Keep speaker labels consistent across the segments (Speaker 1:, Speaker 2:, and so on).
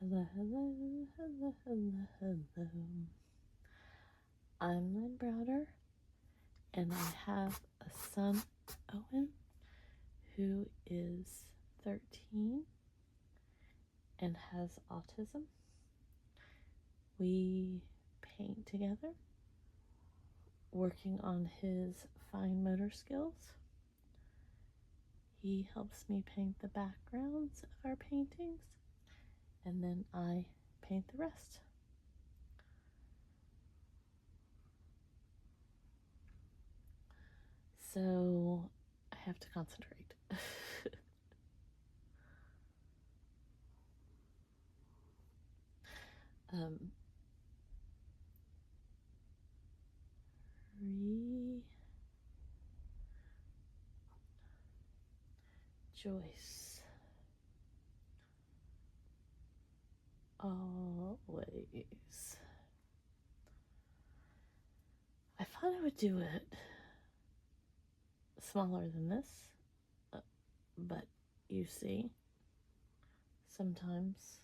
Speaker 1: Hello, hello, hello, hello, hello. I'm Lynn Browder, and I have a son, Owen, who is 13 and has autism. We paint together, working on his fine motor skills. He helps me paint the backgrounds of our paintings, and then I paint the rest. So I have to concentrate. Rejoice always. I thought I would do it smaller than this, but you see, sometimes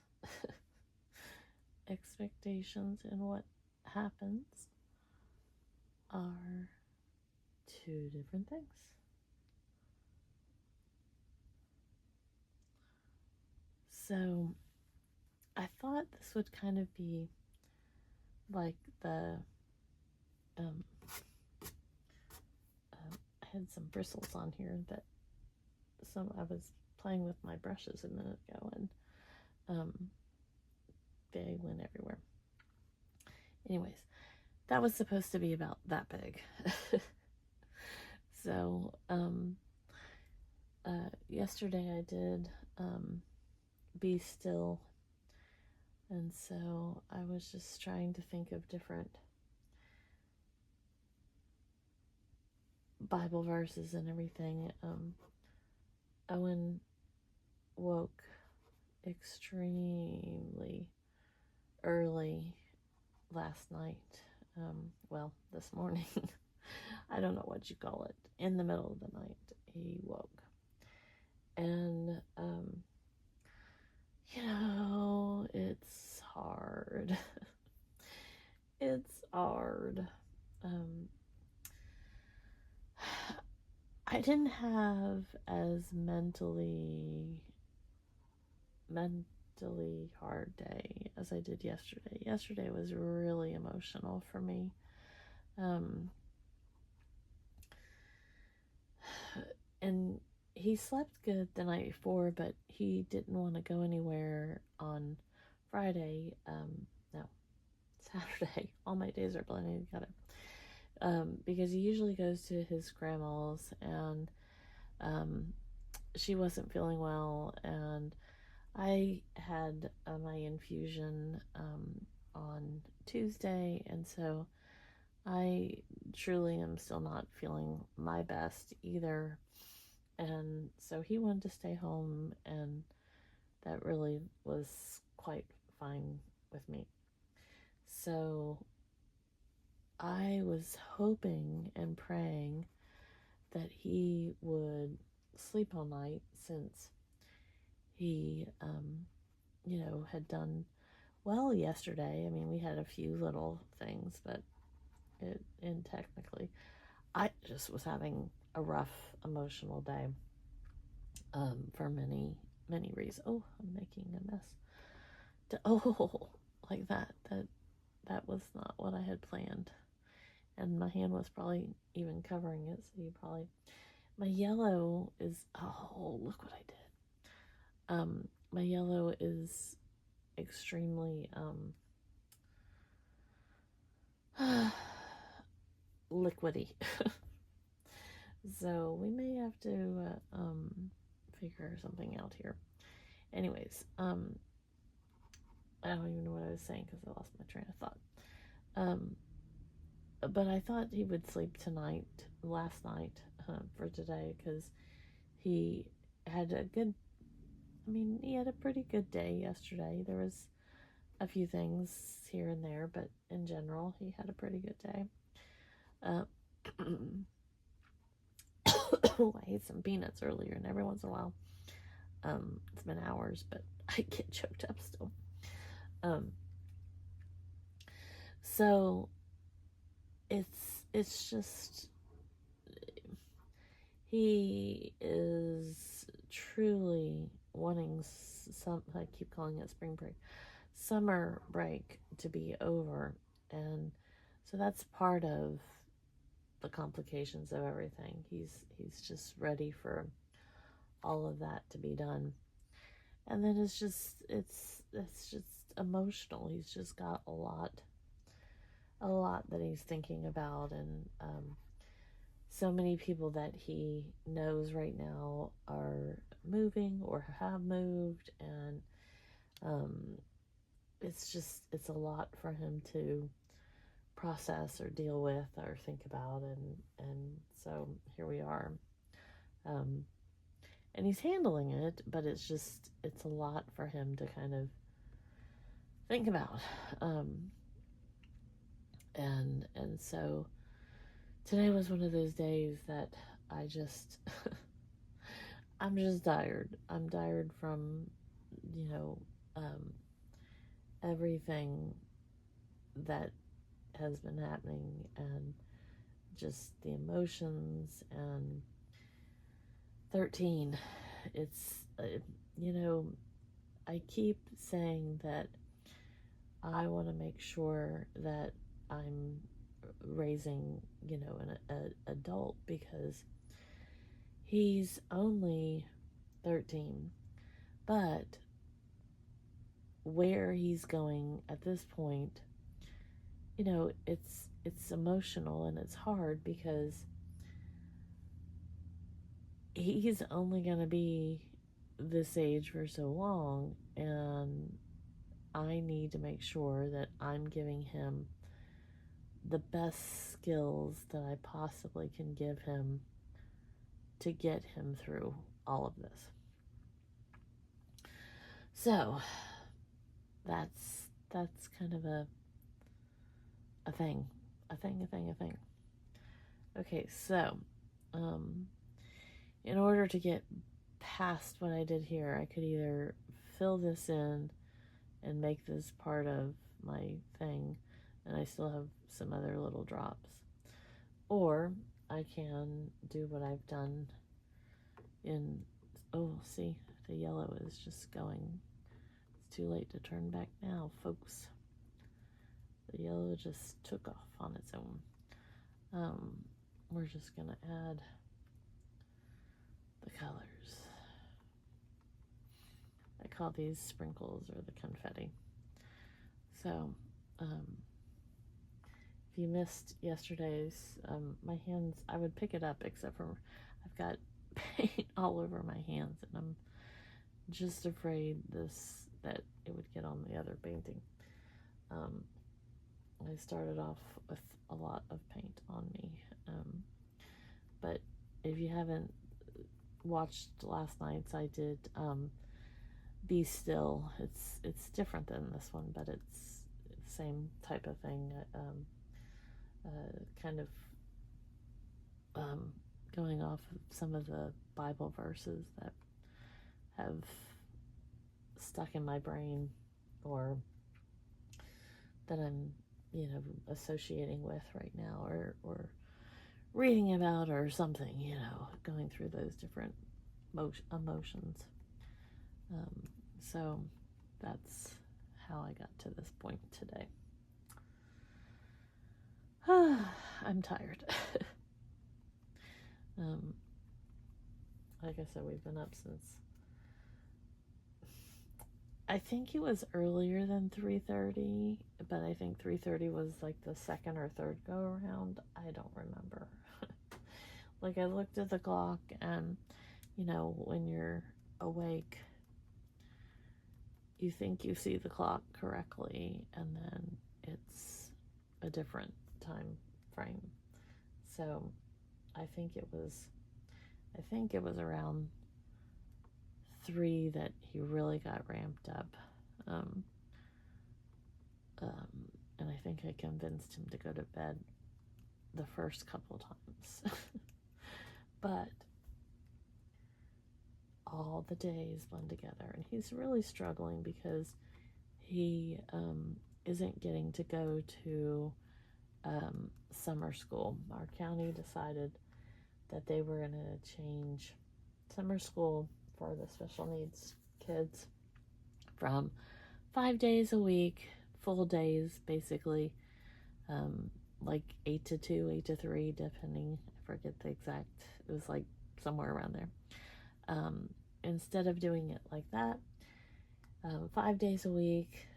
Speaker 1: expectations and what happens are two different things. So I thought this would kind of be like the I had some bristles on here that I was playing with my brushes a minute ago, and they went everywhere. Anyways, that was supposed to be about that big. So yesterday I did Be Still, and so I was just trying to think of different Bible verses and everything. Owen woke extremely early last night. Well, this morning. I don't know what you call it. In the middle of the night, he woke. And, it's hard. It's hard. I didn't have as mentally hard day as I did yesterday. Yesterday was really emotional for me. And he slept good the night before, but he didn't want to go anywhere on Friday. No, Saturday. All my days are blending together. Because he usually goes to his grandma's, and she wasn't feeling well, and I had my infusion on Tuesday, and so I truly am still not feeling my best either. And so he wanted to stay home, and that really was quite fine with me. So I was hoping and praying that he would sleep all night, since he, had done well yesterday. I mean, we had a few little things, but technically, I just was having a rough emotional day for many, many reasons. Oh, I'm making a mess. Like that. That was not what I had planned. And my hand was probably even covering it, so you probably... My yellow is... Oh, look what I did. My yellow is extremely liquidy. So we may have to figure something out here. Anyways, I don't even know what I was saying because I lost my train of thought. But I thought he would sleep last night, for today, because he had he had a pretty good day yesterday. There was a few things here and there, but in general, he had a pretty good day. I ate some peanuts earlier, and every once in a while, it's been hours, but I get choked up still. Um, so it's just, he is truly wanting some, I keep calling it spring break, summer break to be over. And so that's part of the complications of everything. He's just ready for all of that to be done. And then it's just emotional. He's just got a lot that he's thinking about. And so many people that he knows right now are moving or have moved. And um, it's a lot for him to process or deal with or think about. And so here we are. um, and he's handling it, but it's a lot for him to kind of think about. um, and so today was one of those days that I just I'm just tired. I'm tired from, you know, um, everything that has been happening, and just the emotions. And 13, it's you know, I keep saying that I want to make sure that I'm raising, an adult, because he's only 13. But where he's going at this point, it's emotional and it's hard, because he's only going to be this age for so long, and I need to make sure that I'm giving him the best skills that I possibly can give him to get him through all of this. So that's kind of a thing, a thing. Okay, so um, in order to get past what I did here, I could either fill this in and make this part of my thing, and I still have some other little drops, or I can do what I've done in, oh, see, the yellow is just going. It's too late to turn back now, folks. The yellow just took off on its own. We're just gonna add the colors. I call these sprinkles, or the confetti. So, if you missed yesterday's, my hands, I would pick it up, except for I've got paint all over my hands, and I'm just afraid that it would get on the other painting. I started off with a lot of paint on me, but if you haven't watched last night's, I did Be Still. It's different than this one, but it's the same type of thing. Kind of going off of some of the Bible verses that have stuck in my brain, or that I'm, associating with right now, or reading about, or something, going through those different emotions. So that's how I got to this point today. I'm tired. Like I said, we've been up since, I think it was earlier than 3:30, but I think 3:30 was like the second or third go around. I don't remember. Like, I looked at the clock, and when you're awake, you think you see the clock correctly, and then it's a different time frame. So I think it was around 3 that he really got ramped up. And I think I convinced him to go to bed the first couple times. But all the days blend together, and he's really struggling, because he isn't getting to go to summer school. Our county decided that they were going to change summer school for the special needs kids from 5 days a week, full days basically, like 8 to 2, 8 to 3, depending. I forget the exact, it was like somewhere around there. Instead of doing it like that, 5 days a week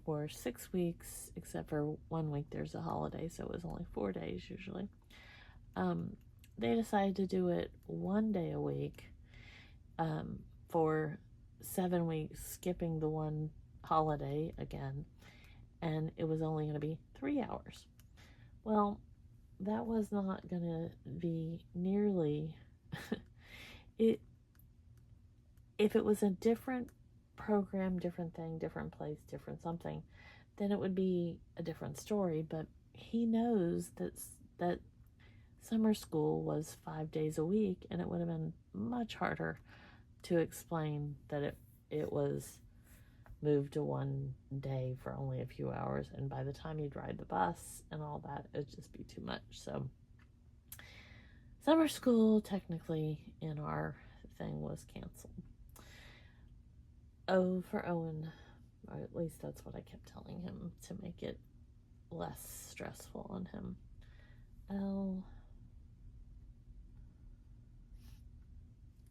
Speaker 1: for 6 weeks, except for 1 week there's a holiday, so it was only 4 days usually. They decided to do it 1 day a week for 7 weeks, skipping the one holiday again, and it was only going to be 3 hours. Well, that was not going to be nearly it. If it was a different program, different thing, different place, different something, then it would be a different story. But he knows that summer school was 5 days a week, and it would have been much harder to explain that it was moved to 1 day for only a few hours, and by the time you'd ride the bus and all that, it'd just be too much. So summer school technically in our thing was canceled. Oh, for Owen, or at least that's what I kept telling him to make it less stressful on him. L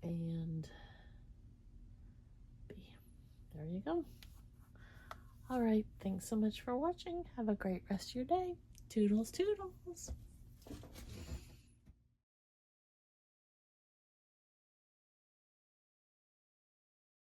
Speaker 1: and B. There you go. All right, thanks so much for watching. Have a great rest of your day. Toodles, toodles.